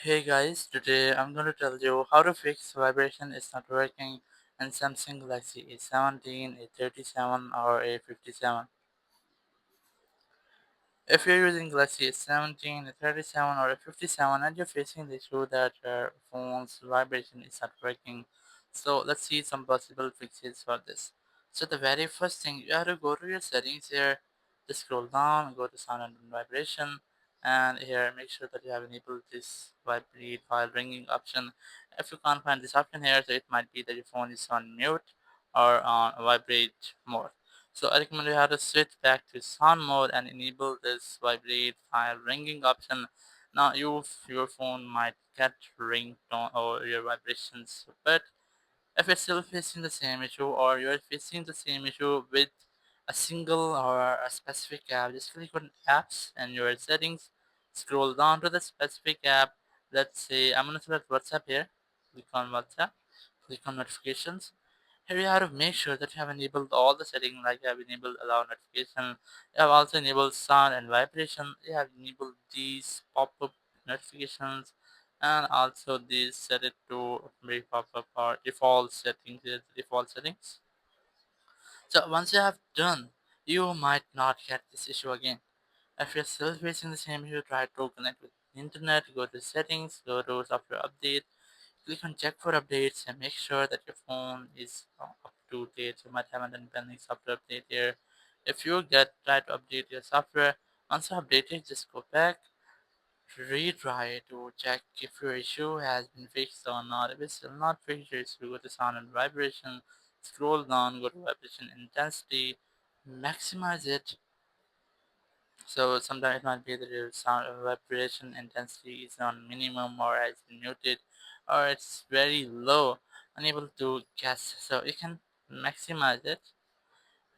Hey guys, today I'm going to tell you how to fix vibration is not working in Samsung Galaxy A17, A37 or A57. If you're using Galaxy A17, A37 or A57 and you're facing the issue that your phone's vibration is not working, so let's see some possible fixes for this. So the very first thing, you have to go to your settings here, just scroll down, go to sound and vibration, and here make sure that you have enabled this vibrate while ringing option. If you can't find this option here, so it might be that your phone is on mute or on vibrate mode. So I recommend you have to switch back to sound mode and enable this vibrate while ringing option. Now your phone might get ringtone or your vibrations, but if you're still facing the same issue or you're facing the same issue with a single or a specific app, just click on apps and your settings, scroll down to the specific app. Let's say I'm gonna select WhatsApp here. Click on WhatsApp, click on notifications. Here you have to make sure that you have enabled all the settings, like you have enabled allow notification, you have also enabled sound and vibration, you have enabled these pop-up notifications, and also these set it to be pop-up or default settings. Here's the default settings. So once you have done, you might not get this issue again. If you're still facing the same issue, try to connect with the internet, go to settings, go to software update, click on check for updates and make sure that your phone is up to date. You might have an pending software update here. If you try to update your software, once you update it, just go back, retry to check if your issue has been fixed or not. If it's still not fixed, you go to sound and vibration, scroll down, go to vibration intensity, maximize it. So sometimes it might be that your sound vibration intensity is on minimum or has been muted or it's very low, unable to guess. So you can maximize it,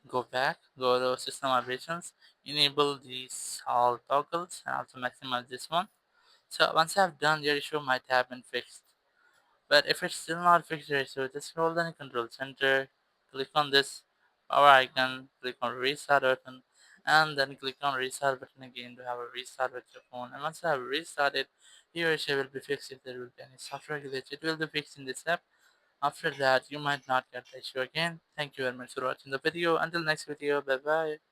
go back, go to system vibrations, enable these all toggles and also maximize this one. So once you have done, your issue might have been fixed. But if it's still not fixed your issue, just scroll down the control center, click on this power icon, click on restart button, and then click on restart button again to have a restart with your phone. And once you have restarted, your issue will be fixed. If there will be any software glitch, it will be fixed in this app. After that, you might not get the issue again. Thank you very much for watching the video. Until next video, bye bye.